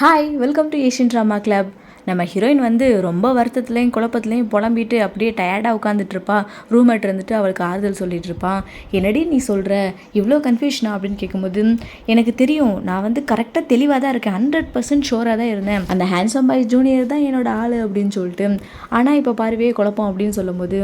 Hi, welcome to Asian drama club. நம்ம heroine வந்து ரொம்ப வருத்தத்துலேயும் குழப்பத்துலேயும் புலம்பிட்டு அப்படியே டயர்டாக உட்காந்துட்ருப்பா. ரூம்மேட் இருந்துட்டு அவளுக்கு ஆறுதல் சொல்லிட்டு இருப்பான். என்னடி நீ சொல்கிற, இவ்வளோ கன்ஃபியூஷனா அப்படின்னு கேட்கும்போது, எனக்கு தெரியும், நான் வந்து கரெக்டாக தெளிவாக தான் இருக்கேன், 100% ஷோராக தான் இருந்தேன், அந்த ஹேண்ட்ஸம் பாய் ஜூனியர் தான் என்னோட ஆள் அப்படின்னு சொல்லிட்டு. ஆனால் இப்போ பார்வையே குழப்பம் அப்படின்னு சொல்லும்போது,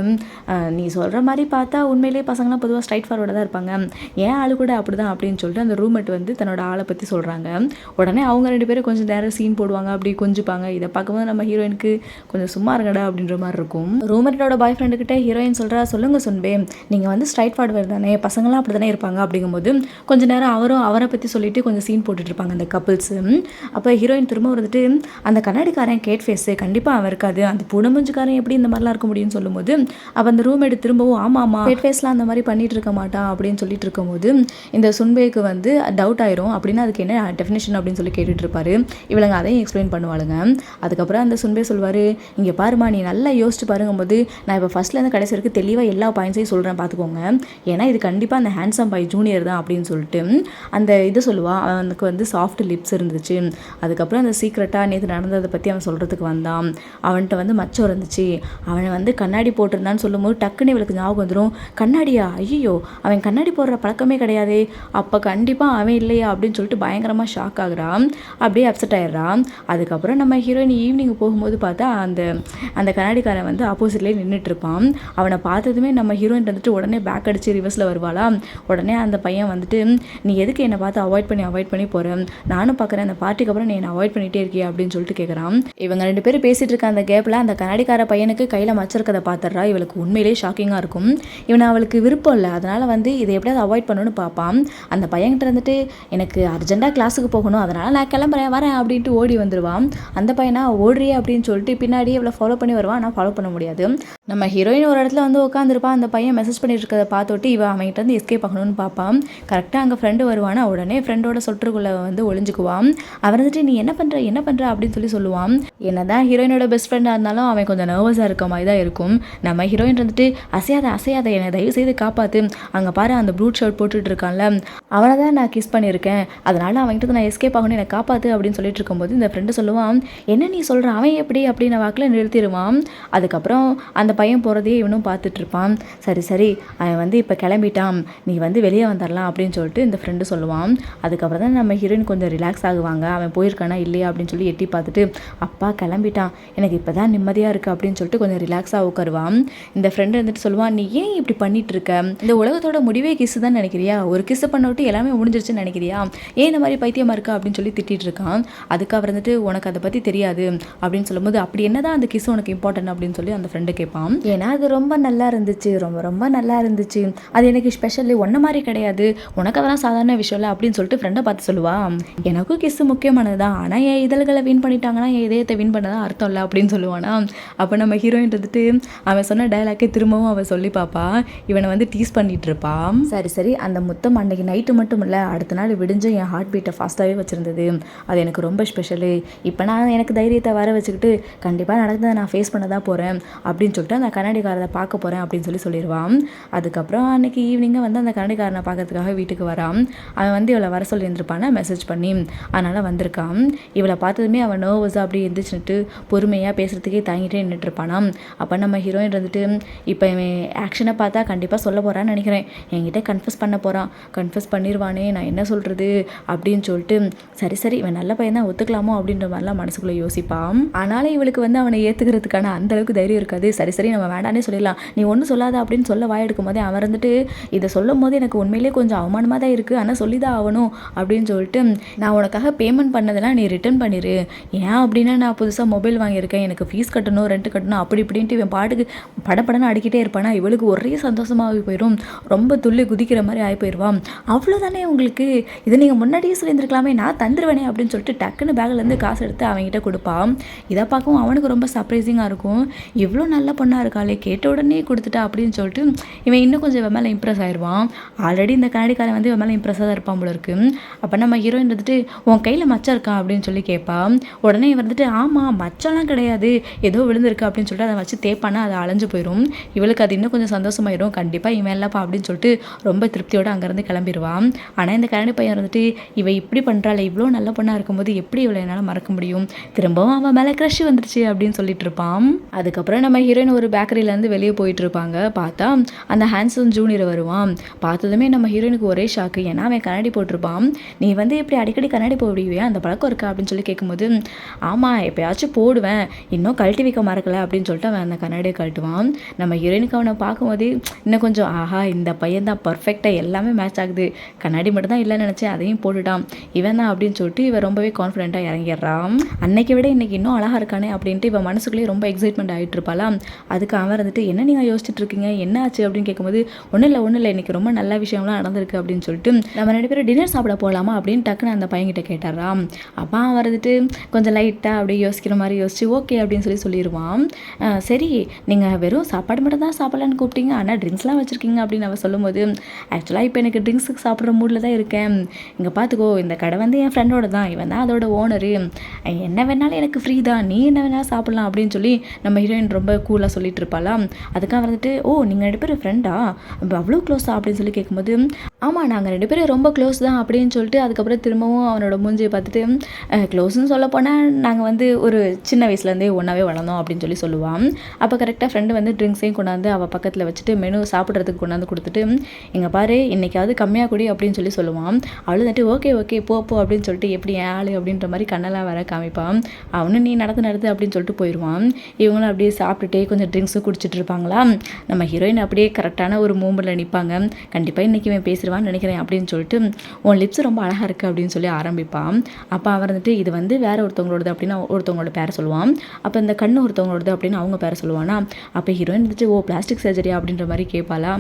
நீ சொல்கிற மாதிரி பார்த்தா உண்மையிலேயே பசங்களாம் பொதுவாக ஸ்ட்ரைட் ஃபார்வர்டாக தான் இருப்பாங்க, ஏன் ஆள் கூட அப்படி தான் அப்படின்னு சொல்லிட்டு அந்த ரூம்மேட் வந்து தன்னோட ஆளை பற்றி சொல்கிறாங்க. உடனே அவங்க 2 பேரும் கொஞ்சம் நேரம் சீன் போடுவாங்க, அப்படி கொஞ்சிப்பாங்க. இதை பார்க்கும்போது நம்ம ஹீரோயினுக்கு கொஞ்சம் சும்மா இருங்கடா அப்படின்ற மாதிரி இருக்கும். ரூம்மேட்டோட பாய் ஃப்ரெண்டுக்கிட்ட ஹீரோயின் சொல்கிறா, சொல்லுங்க சொன்பே, நீங்கள் வந்து ஸ்ட்ரைட் ஃபார்வர்டு தானே, பசங்களாம் அப்படி தானே இருப்பாங்க அப்படிங்கும்போது கொஞ்ச நேரம் அவரை பற்றி சொல்லிட்டு கொஞ்சம் சீன் போட்டுட்ருப்பாங்க அந்த கப்பிள்ஸு. அப்போ ஹீரோயின் திரும்ப வந்துட்டு, அந்த கண்ணாடிக்காரன் கேட் ஃபேஸு கண்டிப்பாக அவன் இருக்காது, அந்த புடமுஞ்சுக்காரன் எப்படி இந்த மாதிரிலாம் இருக்க முடியும்னு சொல்லும்போது, அப்போ அந்த ரூம்மேட் திரும்பவும் ஆமாம் கேட் ஃபேஸ்லாம் அந்த மாதிரி பண்ணிட்டு இருக்க மாட்டான் அப்படின்னு சொல்லிட்டு இருக்கும்போது, இந்த சுன்பேக்கு வந்து டவுட் ஆயிரும். அப்படின்னா அதுக்கு என்ன டெஃபினேஷன் அப்படின்னு சொல்லி கேட்டுட்டு இருப்பாரு. இவளுங்க அதையும் எக்ஸ்பிளைன் பண்ணுவாளுங்க. அதுக்கப்புறம் அந்த சுன்பே சொல்வார், இங்கே பாருமா, நீ நல்லா யோசிச்சு பாருங்கும்போது நான் இப்போ ஃபஸ்ட்லேருந்து கடைசி வரைக்கும் தெளிவாக எல்லா பாயிண்ட்ஸையும் சொல்கிறேன் பார்த்துக்கோங்க, ஏன்னா இது கண்டிப்பாக அந்த ஹேண்ட்ஸம் பாய் ஜூனியர் தான் அப்படின்னு சொல்லிட்டு அந்த இது சொல்லுவான். அவனுக்கு வந்து சாஃப்ட் லிப்ஸ் இருந்துச்சு. அதுக்கப்புறம் அந்த சீக்ரெட்டாக நேற்று நடந்ததை பற்றி அவன் சொல்கிறதுக்கு வந்தான். அவன்கிட்ட வந்து மச்சம் இருந்துச்சு, அவனை வந்து கண்ணாடி போட்டிருந்தான்னு சொல்லும்போது டக்குன்னு இவளுக்கு ஞாபகம் வந்துடும், கண்ணாடியா, ஐயோ அவன் கண்ணாடி போடுற பழக்கமே கிடையாதே, அப்போ கண்டிப்பாக அவன் இல்லையா அப்படின்னு சொல்லிட்டு பயங்கரமாக ஷாக் ஆகுறான், அப்படியே அப்செட் ஆயிடுறான். அதுக்கப்புறம் நம்ம ஹீரோயின் ஈவினிங் போகும்போது பார்த்தா அந்த கண்ணாடிக்காரன் வந்து ஆப்போசிட்லேயே நின்றுட்டு இருப்பான். அவனை பார்த்ததுமே நம்ம ஹீரோயின் வந்துட்டு உடனே பேக் அடித்து ரிவர்ஸில் வருவாளா. உடனே அந்த பையன் வந்துட்டு, நீ எதுக்கு என்னை பார்த்து அவாய்ட் பண்ணி போகிறேன், நானும் பார்க்குறேன் அந்த பார்ட்டிக்கு அப்புறம் நீ என்னை அவாய்ட் பண்ணிகிட்டே இருக்கியா அப்படின்னு சொல்லிட்டு கேட்குறான். இவங்க 2 பேரும் பேசிகிட்டு இருக்க அந்த கேப்பில் அந்த கண்ணாடிக்கார பையனுக்கு கையில் மச்சிருக்கதை பார்த்துட்றா. இவளுக்கு உண்மையிலேயே ஷாக்கிங்காக இருக்கும். இவனை அவளுக்கு விருப்பம் இல்லை, அதனால் வந்து இதை எப்படியாவது அவாய்ட் பண்ணணும்னு பார்ப்பான். அந்த பையன்கிட்ட இருந்துட்டு, எனக்கு அர்ஜென்ட்டாக கிளாஸுக்கு போகணும், அதனால் நான் கிளம்புறேன் வரேன் அப்படின்ட்டு ஓடி வந்துடுவான். அந்த பையனா ஓடுறியே அப்படின்னு சொல்லிட்டு பின்னாடி இவளை ஃபாலோ பண்ணி வருவான். ஆனால் ஃபாலோ பண்ண முடியாது. நம்ம ஹீரோயின் ஒரு இடத்துல வந்து உட்காந்துருப்பான். அந்த பையன் மெசேஜ் பண்ணிட்டு இருக்கிறத பார்த்துட்டு இவன் அவன்கிட்ட வந்து எஸ்கேப் ஆகணும்னு பார்ப்பான். கரெக்டாக அங்கே ஃப்ரெண்டு வருவானா, உடனே ஃப்ரெண்டோட சொட்டுக்குள்ளே வந்து ஒளிஞ்சுக்குவான். அவன் வந்துட்டு, நீ என்ன பண்ணுற அப்படின்னு சொல்லுவான். என்னதான் ஹீரோயினோட பெஸ்ட் ஃப்ரெண்டாக இருந்தாலும் அவன் கொஞ்சம் நர்வஸாக இருக்க மாதிரி தான் இருக்கும். நம்ம ஹீரோயின் வந்துட்டு, அசையாத என்னை தயவு செய்து காப்பாற்று, அங்கே பாரு அந்த ப்ளூட் ஷர்ட் போட்டுட்டு இருக்கான்ல, அவனை தான் நான் கிஸ் பண்ணியிருக்கேன், அதனால் அவன்கிட்ட நான் எஸ்கேப் ஆகணும், என்னை காப்பாற்று அப்படின்னு சொல்லிட்டு இருக்கும்போது இந்த ஃப்ரெண்டு சொல்லுவான், என்ன நீ சொல்கிற, அவன் எப்படி அப்படின்னு வாக்கில் நிறுத்திடுவான். அதுக்கப்புறம் அந்த பையன் போகிறதையே இவனும் பார்த்துட்டு இருப்பான். சரி அவன் வந்து இப்போ கிளம்பிட்டான், நீ வந்து வெளியே வந்துடலாம் அப்படின்னு சொல்லிட்டு இந்த ஃப்ரெண்டு சொல்லுவான். அதுக்கப்புறம் தான் நம்ம ஹீரோயின் கொஞ்சம் ரிலாக்ஸ் ஆகுவாங்க. அவன் போயிருக்கானா இல்லையா அப்படின்னு சொல்லி எட்டி பார்த்துட்டு, அப்பா கிளம்பிட்டான், எனக்கு இப்போ தான் நிம்மதியாக இருக்குது அப்படின்னு சொல்லிட்டு கொஞ்சம் ரிலாக்ஸாக உட்காருவான். இந்த ஃப்ரெண்டு வந்துட்டு சொல்லுவான், நீ ஏன் இப்படி பண்ணிட்டு இருக்க, இந்த உலகத்தோட முடிவே கிஸ்ஸு தான் நினைக்கிறியா, ஒரு கிஸ்ஸை பண்ண விட்டு எல்லாமே முடிஞ்சிருச்சுன்னு நினைக்கிறியா, ஏன் இந்த மாதிரி பைத்தியமாக இருக்கா அப்படின்னு சொல்லி திட்டிகிட்டு இருக்கான். அதுக்கு அவர் வந்துட்டு, உனக்கு அதை பற்றி தெரியாது அப்படின்னு சொல்லும்போது, அப்படி என்னதான் அந்த கிஸ் உனக்கு இம்பார்ட்டன்ட் அப்படின்னு சொல்லி அந்த ஃப்ரெண்டு கேட்பான். ஏன்னா அது ரொம்ப நல்லா இருந்துச்சு, ரொம்ப நல்லா இருந்துச்சு, அது எனக்கு ஸ்பெஷலி ஒன்றை மாதிரி கிடையாது, உனக்கு அதெல்லாம் சாதாரண விஷயம் இல்லை அப்படின்னு சொல்லிட்டு ஃப்ரெண்டை பார்த்து சொல்லுவான். எனக்கும் கிஸ்ஸு முக்கியமானது தான், ஆனால் என் இதழ்களை வின் பண்ணிட்டாங்கன்னா என் இதயத்தை வின் பண்ணதான் அர்த்தம் இல்லை அப்படின்னு சொல்லுவானா. அப்போ நம்ம ஹீரோயின் வந்துட்டு அவன் சொன்ன டைலாக்கே திரும்பவும் அவன் சொல்லி பார்ப்பா. இவனை வந்து டீஸ் பண்ணிட்டு இருப்பான். சரி அந்த முத்தம் அன்னைக்கு நைட்டு மட்டும் இல்லை, அடுத்த நாள் விடிஞ்சு என் ஹார்ட் பீட்டை ஃபாஸ்ட்டாகவே வச்சுருந்தது, அது எனக்கு ரொம்ப ஸ்பெஷலு, இப்போ நான் எனக்கு தைரியத்தை வர வச்சுக்கிட்டு கண்டிப்பாக நடந்ததை நான் ஃபேஸ் பண்ண தான் போகிறேன் அப்படின்னு சொல்லிட்டு அந்த கண்ணாடிக்காரரை பார்க்க போகிறேன் அப்படின்னு சொல்லிடுவான். அதுக்கப்புறம் அன்றைக்கி ஈவினிங்காக வந்து அந்த கண்ணாடிக்காரனை பார்க்கறதுக்காக வீட்டுக்கு வரான். அவன் வந்து இவளை வர சொல்லி இருந்திருப்பான மெசேஜ் பண்ணி, அதனால் வந்திருக்கான். இவளை பார்த்ததுமே அவன் நர்வஸாக அப்படி எந்திரிச்சுட்டு பொறுமையாக பேசுகிறதுக்கே தாங்கிட்டே நின்றுட்டுருப்பானா. அப்போ நம்ம ஹீரோயின் வந்துட்டு, இப்போ இவன் ஆக்ஷனை பார்த்தா கண்டிப்பாக சொல்ல போகிறான்னு நினைக்கிறேன், என்கிட்ட கன்ஃபஸ் பண்ணிடுவானே, நான் என்ன சொல்கிறது அப்படின்னு சொல்லிட்டு, சரி இவன் நல்ல பையன் தான் ஒத்துக்கலாமோ அப்படின்ற மாதிரிலாம் மனசுக்குள்ளே யோசிப்பான். ஆனாலும் இவளுக்கு வந்து அவனை ஏற்றுக்கிறதுக்கான அந்த அளவுக்கு தைரியம் இருக்காது. சரி நம்ம வேண்டானே சொல்லிடலாம், நீ ஒன்றும் சொல்லாத அப்படின்னு சொல்ல வாயெடுக்கும் போதே அவன் வந்துட்டு, இதை சொல்லும் போது எனக்கு உண்மையிலே கொஞ்சம் அவமானமாக தான் இருக்குது, ஆனால் சொல்லி தான் ஆகணும் அப்படின்னு சொல்லிட்டு, நான் உனக்காக பேமெண்ட் பண்ணதெல்லாம் நீ ரிட்டர்ன் பண்ணிடு, ஏன் அப்படின்னா நான் புதுசாக மொபைல் வாங்கியிருக்கேன், எனக்கு ஃபீஸ் கட்டணும், ரெண்ட் கட்டணும், அப்படி இப்படின்ட்டு இவன் பாட்டுக்கு படப்படன்னு அடிக்கிட்டே இருப்பானா. இவளுக்கு ஒரே சந்தோஷமாகி போயிடும், ரொம்ப துள்ளி குதிக்கிற மாதிரி ஆகி போயிடுவான். அவ்வளோதானே உங்களுக்கு, இதை நீங்கள் முன்னாடியே சொல்லியிருந்துருக்கலாமே, நான் தந்துடுவேனே அப்படின்னு சொல்லிட்டு டக்குன்னு பேக்லேருந்து காசு எடுத்து அவங்ககிட்ட கொடுப்பான். இதை பார்க்கவும் அவனுக்கு ரொம்ப சர்ப்ரைசிங்காக இருக்கும். இவ்வளோ நல்ல பொண்ணு பொண்ணாக இருக்காளே, கேட்ட உடனே கொடுத்துட்டா அப்படின்னு சொல்லிட்டு இவன் இன்னும் கொஞ்சம் இவன் மேலே இம்ப்ரெஸ் ஆயிடுவான். ஆல்ரெடி இந்த கண்ணாடிக்காரன் வந்து இவன் மேலே இம்ப்ரெஸ்ஸாக தான் இருப்பான் போல இருக்கு. அப்போ நம்ம ஹீரோயின் வந்துட்டு உன் கையில் மச்சம் இருக்கா அப்படின்னு சொல்லி கேட்பா. உடனே இவன் வந்துட்டு ஆமாம் மச்சம்லாம் கிடையாது, ஏதோ விழுந்திருக்கு அப்படின்னு சொல்லிட்டு அதை வச்சு தேப்பானா அது அலைஞ்சு போயிடும். இவளுக்கு அது இன்னும் கொஞ்சம் சந்தோஷமாயிடும். கண்டிப்பாக இவன் இல்லைப்பா அப்படின்னு சொல்லிட்டு ரொம்ப திருப்தியோடு அங்கேருந்து கிளம்பிடுவான். ஆனால் இந்த கரடி பையன் வந்துட்டு இவ இப்படி பண்ணுறாள், இவ்வளோ நல்ல பொண்ணாக இருக்கும்போது எப்படி இவளை என்னால் மறக்க முடியும், திரும்பவும் அவன் மேலே க்ரஷ் வந்துருச்சு அப்படின்னு சொல்லிட்டு இருப்பான். அதுக்கப்புறம் நம்ம ஹீரோயின் ஒரு பேக்கரியிலேருந்து வெளியே போயிட்டு இருப்பாங்க. பார்த்தா அந்த ஹான்சன் ஜூனியர் வருவான். பார்த்ததுமே நம்ம ஹீரோயினுக்கு ஒரே ஷாக்கு. ஏன்னா அவன் கண்ணாடி போட்டிருப்பான். நீ வந்து இப்படி அடிக்கடி கண்ணாடி போடுவியா, அந்த பழக்கம் இருக்கா அப்படின்னு சொல்லி கேட்கும்போது ஆமாம் எப்போயாச்சும் போடுவேன், இன்னும் கழட்டி வைக்க மறக்கலை அப்படின்னு சொல்லிட்டு அவன் அந்த கண்ணாடியை கழட்டுவான். நம்ம ஹீரோயினுக்கு அவனை பார்க்கும்போது இன்னும் கொஞ்சம் ஆஹா இந்த பையன் தான் பர்ஃபெக்டாக எல்லாமே மேட்ச் ஆகுது, கண்ணாடி மட்டும் தான் இல்லைன்னு நினச்சேன் அதையும் போட்டுட்டான் இவன் தான் அப்படின்னு சொல்லிட்டு இவன் ரொம்பவே கான்ஃபிடென்ட்டாக இறங்கிடுறான். அன்னைக்கு விட இன்னைக்கு இன்னும் அழகாக இருக்கானே அப்படின்ட்டு இவன் மனசுக்குள்ளேயே ரொம்ப எக்ஸைட்மெண்ட் ஆகிட்டு இருப்பாளாம். அதுக்கு அவன் வந்துட்டு என்ன நீங்கள் யோசிச்சுட்டு இருக்கீங்க, என்ன ஆச்சு அப்படின்னு கேட்கும்போது ஒன்றும் இல்லை இன்னைக்கு ரொம்ப நல்ல விஷயம்லாம் நடந்திருக்கு அப்படின்னு சொல்லிட்டு நம்ம 2 பேரும் டின்னர் சாப்பிட போகலாமா அப்படின்னு டக்குன்னு அந்த பையன்கிட்ட கேட்டாராம். அப்போ அவன் வந்துட்டு கொஞ்சம் லைட்டாக அப்படியே யோசிக்கிற மாதிரி யோசிச்சு ஓகே அப்படின்னு சொல்லிடுவான். சரி நீங்கள் வெறும் சாப்பாடு மட்டும் தான் சாப்பிடலான்னு கூப்பிட்டீங்க, ஆனால் ட்ரிங்க்ஸ்லாம் வச்சுருக்கீங்க அப்படின்னு அவன் சொல்லும்போது ஆக்சுவலாக இப்போ எனக்கு ட்ரிங்க்ஸுக்கு சாப்பிட்ற மூடில் தான் இருக்கேன், இங்கே பார்த்துக்கோ இந்த கடை வந்து என் ஃப்ரெண்டோட தான், இவன் தான் அதோட ஓனரு, என்ன வேணாலும் எனக்கு ஃப்ரீ தான், நீ என்ன வேணாலும் சாப்பிட்லாம் அப்படின்னு சொல்லி நம்ம ஹீரோயின் ரொம்ப கூலாக சொல்லிட்டு இருப்பாளாம். அதுக்காக வந்துட்டு ஓ நீங்கள் 2 பேரும் ஃப்ரெண்டா, அவ்வளோ க்ளோஸா அப்படின்னு சொல்லி கேட்கும்போது ஆமாம் நாங்கள் 2 பேரும் ரொம்ப க்ளோஸ் தான் அப்படின்னு சொல்லிட்டு அதுக்கப்புறம் திரும்பவும் அவனோட மூஞ்சியை பார்த்துட்டு க்ளோஸ்ன்னு சொல்ல போனால் நாங்கள் வந்து ஒரு சின்ன வயசுலேருந்தே ஒன்றாவே வளர்ந்தோம் அப்படின்னு சொல்லுவான். அப்போ கரெக்டாக ஃப்ரெண்டு வந்து ட்ரிங்க்ஸையும் கொண்டாந்து அவள் பக்கத்தில் வச்சுட்டு மெனு சாப்பிட்றதுக்கு கொண்டாந்து கொடுத்துட்டு இங்கே பாரு இன்னைக்காவது கம்மியாக குடி அப்படின்னு சொல்லுவான். அவளு வந்துட்டு ஓகே ஓகே போ அப்படின்னு சொல்லிட்டு எப்படி ஆளு அப்படின்ற மாதிரி கண்ணெல்லாம் வர காமிப்பான். அவனும் நீ நடத்து அப்படின்னு சொல்லிட்டு போயிடுவான். இவங்களும் அப்படியே சாப்பிட்டுட்டே கொஞ்சம் ட்ரிங்க்ஸும் குடிச்சிட்டு இருப்பாங்களா. நம்ம ஹீரோயின் அப்படியே கரெக்டான ஒரு மூமெண்ட்டில் நிற்பாங்க. கண்டிப்பாக இன்றைக்கி இவன் பேசுவான்னு நினைக்கிறேன் அப்படின்னு சொல்லிட்டு உன் லிப்ஸ் ரொம்ப அழகாக இருக்குது அப்படின்னு சொல்லி ஆரம்பிப்பான். அப்போ அவன் வந்துட்டு இது வந்து வேற ஒருத்தவங்களோடது அப்படின்னு ஒருத்தவங்களோட பேரை சொல்லுவான். அப்போ இந்த கண்ணு ஒருத்தவங்களோடது அப்படின்னு அவங்க பேரை சொல்லுவானா. அப்போ ஹீரோயின் வந்துட்டு ஓ பிளாஸ்டிக் சர்ஜரியா அப்படின்ற மாதிரி கேட்பாளா.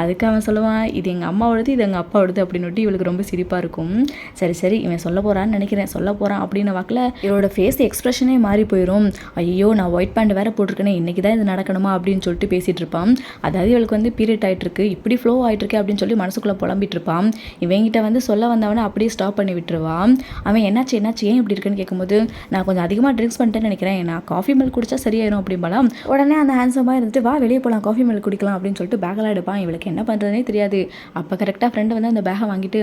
அதுக்கு அவன் சொல்லுவான் இது எங்கள் அம்மாவோடது இது எங்கள் அப்பாவோடது அப்படின்னு இவளுக்கு ரொம்ப சிரிப்பாக இருக்கும். சரி இவன் சொல்ல போகிறான்னு நினைக்கிறேன், சொல்ல போகிறான் அப்படின்னு வாக்கில் இவரோட ஃபேஸ் எக்ஸ்பிரஷனே மாறி போயிடும். ஐயோ நான் ஒயிட் பேண்ட் வேறு போட்டிருக்கேனே இன்றைக்கி தான் இது நடக்கணுமா அப்படின்னு சொல்லிட்டு பேசிகிட்டு இருப்பான். அதாவது இவளுக்கு வந்து பீரியட் ஆகிட்டுருக்கு, இப்படி ஃப்ளோ ஆகிட்டுருக்கு அப்படின்னு சொல்லி மனசுக்குள்ளே புலம்பிட்டு இருப்பான். இவங்கிட்ட வந்து சொல்ல வந்தவனை அப்படியே ஸ்டாப் பண்ணி விட்டுருவான். அவன் என்னாச்சு ஏன் இப்படி இருக்குன்னு கேட்கும்போது நான் கொஞ்சம் அதிகமாக ட்ரிங்க்ஸ் பண்ணிட்டேன்னு நினைக்கிறேன், நான் காஃபி மில்க் குடிச்சா சரியாயிரும் அப்படிம்பாலாம். உடனே அந்த ஹேண்ட்ஸமாக இருந்துட்டு வா வெளியே போகலாம் காஃபி மில்க் குடிக்கலாம் அப்படின்னு சொல்லிட்டு பேக்கெல்லாம் எடுப்பான். இவளுக்கு என்ன பண்ணுறதுனே தெரியாது. அப்போ கரெக்டாக ஃப்ரெண்டு வந்து அந்த பேக்கை வாங்கிட்டு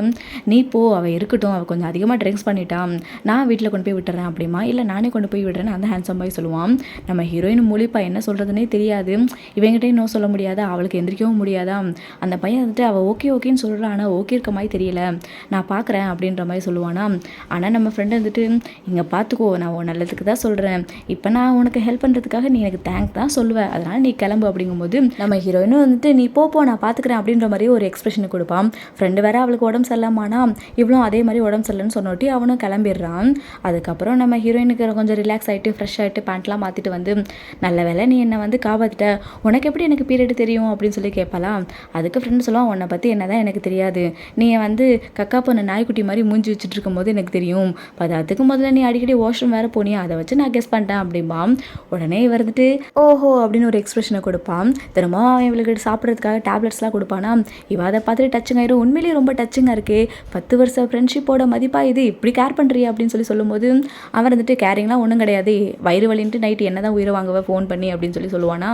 நீ போ அவள் இருக்கட்டும், அவள் கொஞ்சம் அதிகமாக ட்ரிங்க்ஸ் பண்ணிட்டான், நான் வீட்டில் கொண்டு போய் விட்டுறேன் அப்படிமா, இல்லை நானே கொண்டு போய் விடுறேன்னு அந்த ஹேண்ட்ஸம் பாய் சொல்லுவான். நம்ம ஹீரோயின் மூலிப்பா என்ன சொல்கிறதுனே தெரியாது. இவங்கிட்டையும் நோ சொல்ல முடியாதா, அவளுக்கு எந்திரிக்கவும் முடியாதா. அந்த பையன் வந்துட்டு அவள் ஓகேன்னு சொல்கிறான், ஆனால் ஓகே இருக்க மாதிரி தெரியல, நான் பார்க்குறேன் அப்படின்ற மாதிரி சொல்லுவானா. ஆனால் நம்ம ஃப்ரெண்டு வந்துட்டு இங்கே பார்த்துக்கோ நான் உன் நல்லதுக்கு தான் சொல்கிறேன், இப்போ நான் உனக்கு ஹெல்ப் பண்ணுறதுக்காக நீ எனக்கு தேங்க்ஸ் தான் சொல்லுவேன், அதனால் நீ கிளம்பு அப்படிங்கும்போது நம்ம ஹீரோயினும் வந்துட்டு நீ போ நான் பார்த்துக்கிறேன் அப்படின்ற மாதிரி ஒரு எக்ஸ்பிரஷனை கொடுப்பான். ஃப்ரெண்டு வேற அவளுக்கு உடம்பு சரியில்லாமானா இவ்வளோ அதே மாதிரி உடம்பு சரியில்லைன்னு சொன்னோட்டி அவனும் கிளம்பிடுறான். அதுக்கப்புறம் நம்ம ஹீரோயினுக்கு கொஞ்சம் ரிலாக்ஸ் ஆகிட்டு ஃப்ரெஷ் ஆகிட்டு பேண்ட்லாம் மாற்றிட்டு வந்து நல்ல வேலை நீ என்னை வந்து காப்பாற்றிட்ட, உனக்கு எப்படி எனக்கு பீரியட் தெரியும் அப்படின்னு சொல்லி கேட்பாலாம். அதுக்கு ஃப்ரெண்டு சொல்லுவான் உன்னை பற்றி என்ன தான் எனக்கு தெரியாது, நீ வந்து கக்கா பொண்ணு நாய்க்குட்டி மாதிரி மூஞ்சி வச்சுட்டு இருக்கும்போது எனக்கு தெரியும், அதுக்கு முதல்ல நீ அடிக்கடி வாஷ்ரூம் வேறு போனியா அதை வச்சு நான் கெஸ் பண்ணிட்டேன் அப்படிம்பான். உடனே வந்துட்டு ஓஹோ அப்படின்னு ஒரு எக்ஸ்பிரஷனை கொடுப்பான். திரும்ப அவன் இவளுக்கு சாப்பிட்றதுக்காக டேப்லெட்ஸ்லாம் கொடுப்பானா. இவ அதை பார்த்துட்டு டச்சிங் ஆயிரும், உண்மையிலேயே ரொம்ப டச்சிங்காக இருக்கே, 10 வருஷம் ஃப்ரெண்ட்ஷிப்போட மதிப்பாக இது, இப்படி கேர் பண்ணுறியா அப்படின்னு சொல்லும்போது அவன் வந்துட்டு கேரிங்லாம் ஒன்றும் கிடையாது, வயிறு வலின்ட்டு நைட்டு என்ன தான் உயிரை வாங்குவ ஃபோன் பண்ணி அப்படின்னு சொல்லுவானா.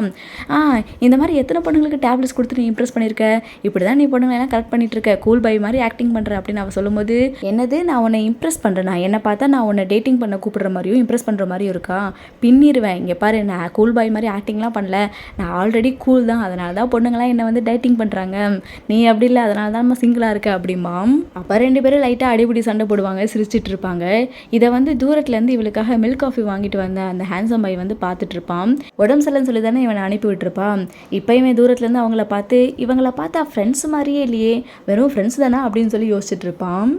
இந்த மாதிரி எத்தனை பொண்ணுங்களுக்கு டேப்லெட்ஸ் கொடுத்து நீ இம்ப்ரெஸ் பண்ணியிருக்க, இப்படி தான் நீ பொண்ணுங்களெல்லாம் கரெக்ட் பண்ணிட்டு இருக்க, கூல் பை மாதிரி ஆக்டிங் பண்ணுற அப்படின்னு அவன் சொல்லும்போது என்னது நான் உன்னை இம்ப்ரெஸ் பண்ணுறேன், நான் என்னை பார்த்தா நான் உன்னை டேட்டிங் பண்ண கூப்பிடுற மாதிரியும் இம்ப்ரெஸ் பண்ணுற மாதிரியும் இருக்கா, பின்னிடுவேன், இங்கே பாரு நான் கூல் பாய் மாதிரி ஆக்டிங்லாம் பண்ணல, நான் ஆல்ரெடி கூல் தான், அதனால தான் பொண்ணுங்களாம் என்னை வந்து டேட்டிங் பண்ணுறாங்க, நீ அப்படி இல்லை அதனால தான் நம்ம சிங்கிளாக இருக்க அப்படிம்பாம். அப்போ 2 பேரும் லைட்டாக அடிப்படி சண்டை போடுவாங்க, சிரிச்சிட்டு இருப்பாங்க. இதை வந்து தூரத்துலேருந்து இவளுக்காக மில்க் காஃபி வாங்கிட்டு வந்த அந்த ஹேண்ட்ஸம் பாய் வந்து பார்த்துட்டு இருப்பான். உடம்பு சரியில்லைன்னு சொல்லி தானே இவனை அனுப்பி விட்டுருப்பான். இப்போயுமே தூரத்துலேருந்து அவங்கள பார்த்து இவங்கள பார்த்தா ஃப்ரெண்ட்ஸ் மாதிரியே இல்லையே, வெறும் ஃப்ரெண்ட்ஸ் தானே அப்படின்னு சொல்லி யோசிச்சுட்டு இருப்பான்.